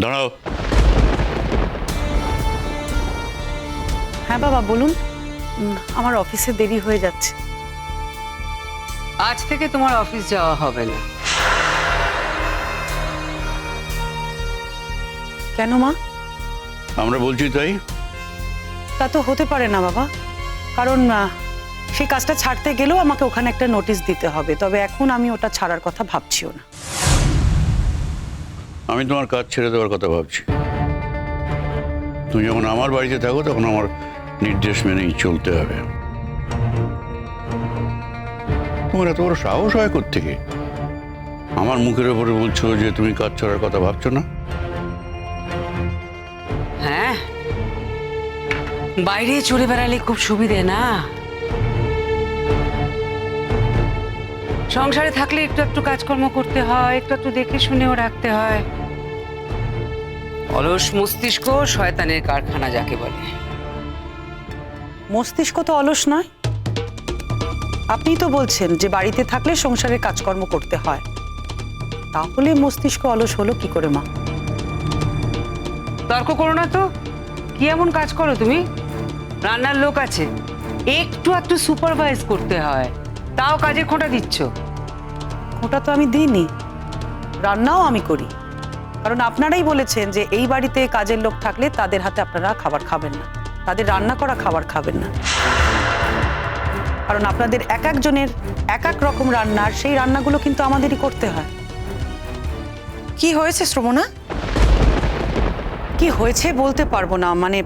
দাঁড়াও। হ্যাঁ বাবা বলুন। আমার অফিসে দেরি হয়ে যাচ্ছে। আজ থেকে তোমার অফিস যাওয়া হবে না। কেন মা? আমরা বলছি তাই। তা তো হতে পারে না বাবা, কারণ সেই কাজটা ছাড়তে গেলেও আমাকে ওখানে একটা নোটিশ দিতে হবে। তবে এখন আমি ওটা ছাড়ার কথা ভাবছিও না। আমি তোমার কাজ ছেড়ে দেওয়ার কথা ভাবছি। তুমি যখন আমার বাড়িতে থাকো তখন আমার নির্দেশ মেনেই চলতে হবে। তোমার এত বড় সাহস হয় কোত্থেকে আমার মুখের ওপরে বলছো যে তুমি কাজ ছাড়ার কথা ভাবছো না? হ্যাঁ, বাইরে চড়ে বেড়ালে খুব সুবিধে না। সংসারে থাকলে একটু একটু কাজকর্ম করতে হয়, একটু একটু দেখে শুনেও রাখতে হয়। অলস মস্তিষ্ক শয়তানের কারখানা যাকে বলে। মস্তিষ্ক তো অলস নয়। আপনিই তো বলছেন যে বাড়িতে থাকলে সংসারের কাজকর্ম করতে হয়, তাহলে মস্তিষ্ক অলস হলো কি করে মা? তর্ক করো না তো। কি এমন কাজ করো তুমি? রান্নার লোক আছে, একটু একটু সুপারভাইজ করতে হয়, তাও কাজের খোঁটা দিচ্ছ। ওটা তো আমি দিইনি, রান্নাও আমি করি। কারণ আপনারাই বলেছেন যে এই বাড়িতে কাজের লোক থাকলে তাদের হাতে আপনারা খাবার খাবেন না, তাদের রান্না করা খাবার খাবেন না। কারণ আপনাদের এক একজনের এক এক রকম রান্নার, সেই রান্নাগুলো কিন্তু আমাদেরই করতে হয়। কি হয়েছে শ্রমণা? কি হয়েছে বলতে পারবো না, মানে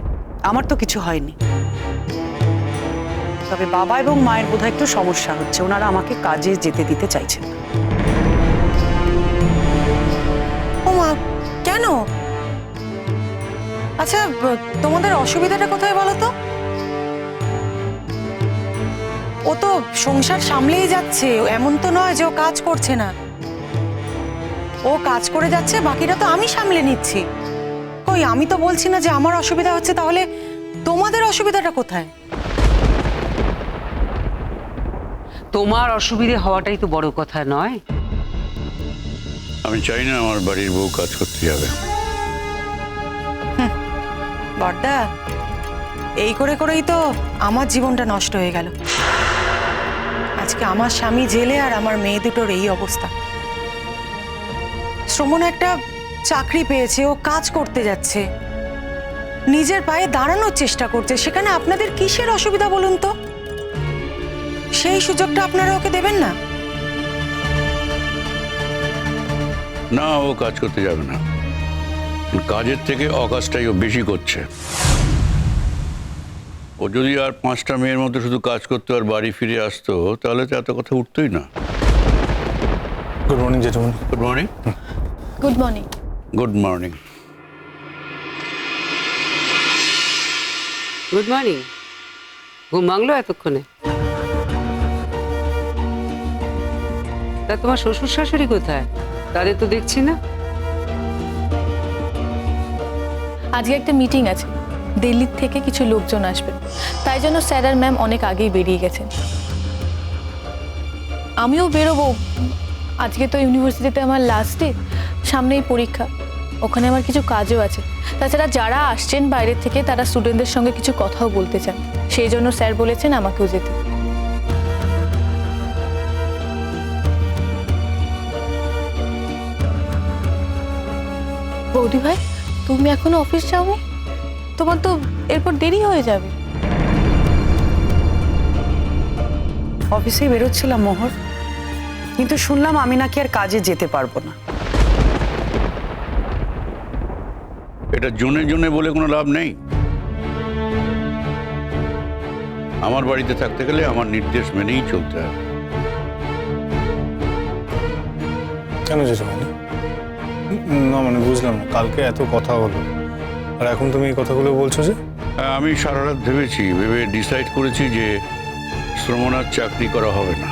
আমার তো কিছু হয়নি। তবে বাবা এবং মায়ের বোধহয় একটু সমস্যা হচ্ছে, ওনারা আমাকে কাজে যেতে দিতে চাইছেন না। ও মা, কেন? আচ্ছা, তোমাদের অসুবিধাটা কোথায় বলো তো? ও তো সংসার সামলেই যাচ্ছে, এমন তো নয় যে ও কাজ করছে না। ও কাজ করে যাচ্ছে, বাকিটা তো আমি সামলে নিচ্ছি। কই, আমি তো বলছি না যে আমার অসুবিধা হচ্ছে, তাহলে তোমাদের অসুবিধাটা কোথায়? তোমার অসুবিধে হওয়াটাই তো বড় কথা নয়। আমি চাই না আমার বাড়ির বউ কাজ করতে যাবে। বড়দা, এই করে করেই তো আমার জীবনটা নষ্ট হয়ে গেল। আজকে আমার স্বামী জেলে আর আমার মেয়ে দুটোর এই অবস্থা। শ্রমণ একটা চাকরি পেয়েছে, ও কাজ করতে যাচ্ছে, নিজের পায়ে দাঁড়ানোর চেষ্টা করছে, সেখানে আপনাদের কিসের অসুবিধা বলুন তো? সেই সুযোগটা আপনারা ওকে দেবেন না? না, ও কাজ করতে যাবে না। কাজের থেকে অকাজটাই ও বেশি করছে। ও যদি আর 5টা মেয়ের মধ্যে শুধু কাজ করতো আর বাড়ি ফিরে আসতো, তাহলে তো এত কথা উঠতোই না। গুড মর্নিং জেঠুমনি। Good morning. Good morning. Good morning. Good morning. ঘুম ভাঙলো এতক্ষণে? তা তোমার শ্বশুর শাশুড়ি কোথায়? তাদের তো দেখছি না। আজকে একটা মিটিং আছে, দিল্লির থেকে কিছু লোকজন আসবে, তাই জন্য স্যার আর ম্যাম অনেক আগেই বেরিয়ে গেছেন। আমিও বেরোবো। আজকে তো ইউনিভার্সিটিতে আমার লাস্ট ডে, সামনেই পরীক্ষা, ওখানে আমার কিছু কাজও আছে। তাছাড়া যারা আসছেন বাইরের থেকে তারা স্টুডেন্টদের সঙ্গে কিছু কথাও বলতে চান, সেই জন্য স্যার বলেছেন আমাকেও যেতে। বৌদি ভাই, তুমি এখনো অফিস যাওনি? তোমার তো এরপর দেরি হয়ে যাবে। অফিসে বেরোচ্ছিলাম মোহর, কিন্তু শুনলাম আমি নাকি আর কাজে যেতে পারবো না। এটা জনে জনে বলে কোনো লাভ নেই। আমার বাড়িতে থাকতে গেলে আমার নির্দেশ মেনেই চলতে হবে। কেন জেঠুমনি? না মানে বুঝলাম না, কালকে এত কথা হলো আর এখন তুমি এই কথাগুলো বলছো যে? আমি সারা রাত ভেবে ডিসাইড করেছি যে শ্রমণার চাকরি করা হবে না।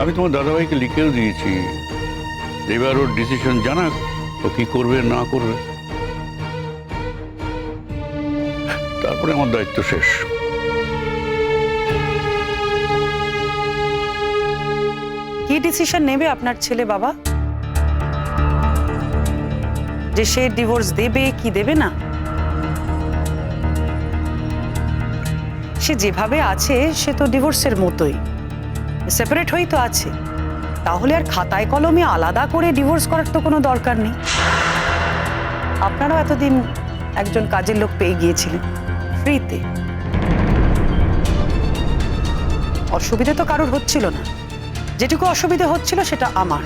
আমি তোমার দাদাভাইকে লিখেও দিয়েছি, এবার ওর ডিসিশন জানাক, ও কি করবে না করবে, তারপরে আমার দায়িত্ব শেষ। কি ডিসিশন নেবে আপনার ছেলে বাবা? যে সে ডিভোর্স দেবে কি দেবে না। সে যেভাবে আছে সে তো ডিভোর্সের মতোই, সেপারেট হয়েই তো আছে। তাহলে আর খাতায় কলমে আলাদা করে ডিভোর্স করার তো কোনো দরকার নেই। আপনারাও এতদিন একজন কাজের লোক পেয়ে গিয়েছিলেন ফ্রিতে, অসুবিধা তো কারোর হচ্ছিল না। যেটুকু অসুবিধা হচ্ছিল সেটা আমার।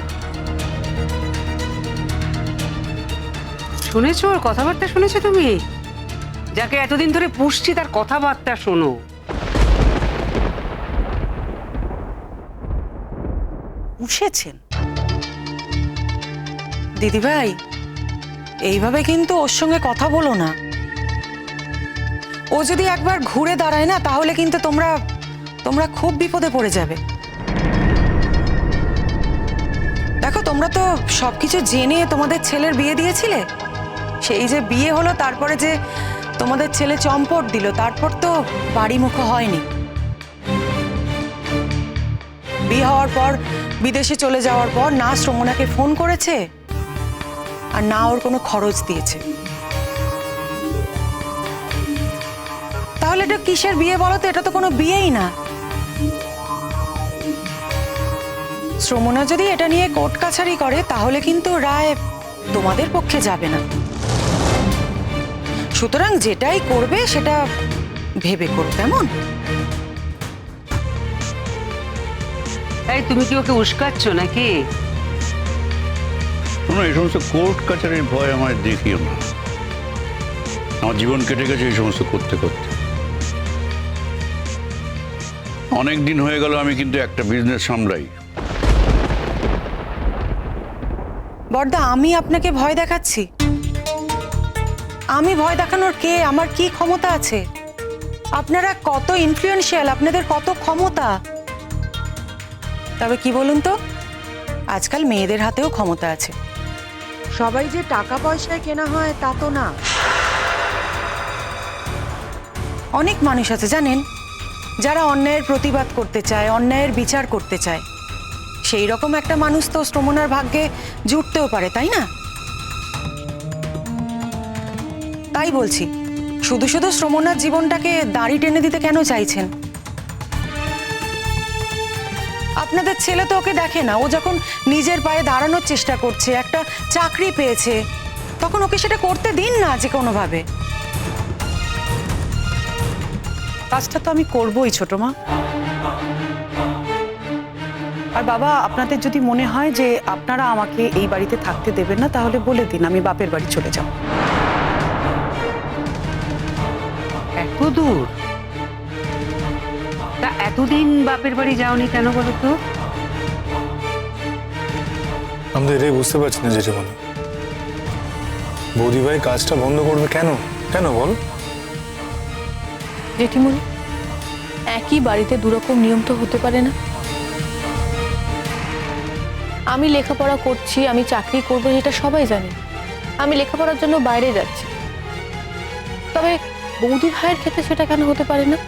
শুনেছো ওর কথাবার্তা? শুনেছো তুমি? যাকে এতদিন ধরে পুষছি তার কথাবার্তা শোনো। পুষেছেন? দিদিভাই, এইভাবে কিন্তু ওর সঙ্গে কথা বলো না। ও যদি একবার ঘুরে দাঁড়ায় না, তাহলে কিন্তু তোমরা খুব বিপদে পড়ে যাবে। দেখো, তোমরা তো সবকিছু জেনে তোমাদের ছেলের বিয়ে দিয়েছিলে। সেই যে বিয়ে হলো, তারপরে যে তোমাদের ছেলে চম্পট দিল, তারপর তো বাড়ি মুখো হয়নি। বিয়ে হওয়ার পর বিদেশে চলে যাওয়ার পর না শ্রমণাকে ফোন করেছে আর না ওর কোনো খরচ দিয়েছে। তাহলে এটা কিসের বিয়ে বলো তো? এটা তো কোনো বিয়েই না। শ্রমণা যদি এটা নিয়ে কোর্ট কাছারি করে, তাহলে কিন্তু রায় তোমাদের পক্ষে যাবে না। সুতরাং যেটাই করবে সেটা ভেবে করো, কেমন? এই তুমি কি ওকে উস্কাচ্ছ নাকি? শোনো, এই সমস্ত কোর্ট কাছারির ভয় আমায় দেখিও না। আমার জীবন কেটে গেছে এই সমস্ত করতে করতে। অনেক দিন হয়ে গেল আমি কিন্তু একটা বিজনেস সামলাই। বড়দা, আমি আপনাকে ভয় দেখাচ্ছি? আমি ভয় দেখানোর কে? আমার কি ক্ষমতা আছে? আপনারা কত ইনফ্লুয়েন্সিয়াল, আপনাদের কত ক্ষমতা। তবে কি বলুন তো, আজকাল মেয়েদের হাতেও ক্ষমতা আছে। সবাই যে টাকা পয়সায় কেনা হয় তা তো না। অনেক মানুষ আছে জানেন, যারা অন্যায়ের প্রতিবাদ করতে চায়, অন্যায়ের বিচার করতে চায়। সেই রকম একটা মানুষ তো শ্রমণার ভাগ্যে জুটতেও পারে, তাই না? তাই বলছি, শুধু শুধু শ্রমণার জীবনটাকে দাড়ি টেনে দিতে কেন চাইছেন? আপনাদের ছেলে তো ওকে দেখে না। ও যখন নিজের পায়ে দাঁড়ানোর চেষ্টা করছে, একটা চাকরি পেয়েছে, তখন ওকে সেটা করতে দিন না যে কোনোভাবে। কাজটা তো আমি করবই ছোট মা। আর বাবা, আপনাদের যদি মনে হয় যে আপনারা আমাকে এই বাড়িতে থাকতে দেবেন না, তাহলে বলে দিন, আমি বাপের বাড়ি চলে যাব। এত দূর? তা এতদিন বাপের বাড়ি যাওনি কেন বলো তো? আমি তো এটাই বুঝতে পারছি না জেঠিমণি, বৌদিভাই কাজটা বন্ধ করবে কেন? কেন বল? জেঠিমণি, একই বাড়িতে দুরকম নিয়ম তো হতে পারে না। আমি লেখাপড়া করছি, আমি চাকরি করবো, এটা সবাই জানে। আমি লেখাপড়ার জন্য বাইরে যাচ্ছি। তবে বৌদি ভাইয়ের ক্ষেত্রে সেটা কেন হতে পারে না?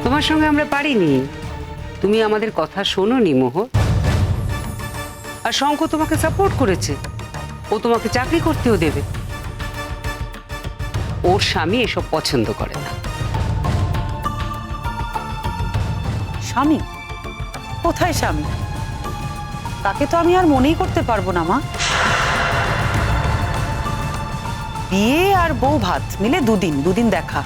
তোমার সঙ্গে আমরা পারিনি, তুমি আমাদের কথা শোনোনি মোহর। আর শঙ্খ তোমাকে সাপোর্ট করেছে, ও তোমাকে চাকরি করতেও দেবে। ওর স্বামী এসব পছন্দ করে না। স্বামী? কোথায় স্বামী? তাকে তো আমি আর মনেই করতে পারবো না মা। বিয়ে আর বউ ভাত মিলে দুদিন দেখা।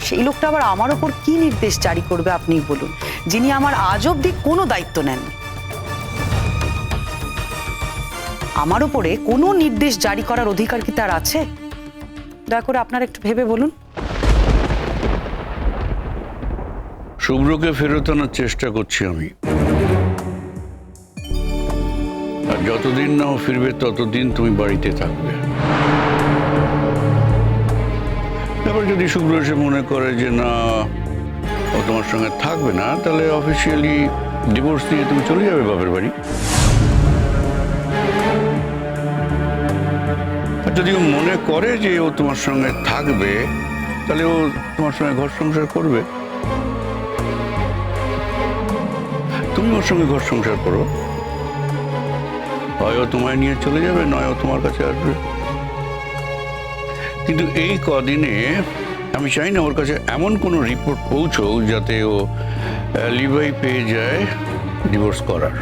সেই লোকটা আবার আমার ওপর কি নির্দেশ জারি করবে আপনি বলুন, যিনি আমার আজ অব্দি কোনো দায়িত্ব নেননি। আমার উপরে কোনো নির্দেশ জারি করার অধিকার কি তার আছে? দয়া করে আপনারা একটু ভেবে বলুন। শুভ্রকে ফেরত আনার চেষ্টা করছি আমি। আর যতদিন না ও ফিরবে ততদিন তুমি বাড়িতে থাকবে। এবার যদি শুভ্র এসে মনে করে যে না, ও তোমার সঙ্গে থাকবে না, তাহলে অফিসিয়ালি ডিভোর্স দিয়ে তুমি চলে যাবে বাপের বাড়ি। আর যদি ও মনে করে যে ও তোমার সঙ্গে থাকবে, তাহলে ও তোমার সঙ্গে ঘর সংসার করবে। তুমি ওর সঙ্গে ঘর সংসার করো। হয় ও তোমায় নিয়ে চলে যাবে, নয় ও তোমার কাছে আসবে। কিন্তু এই কদিনে আমি চাই না ওর কাছে এমন কোনো রিপোর্ট পৌঁছক যাতে ও লিভাই পেয়ে যায় ডিভোর্স করার।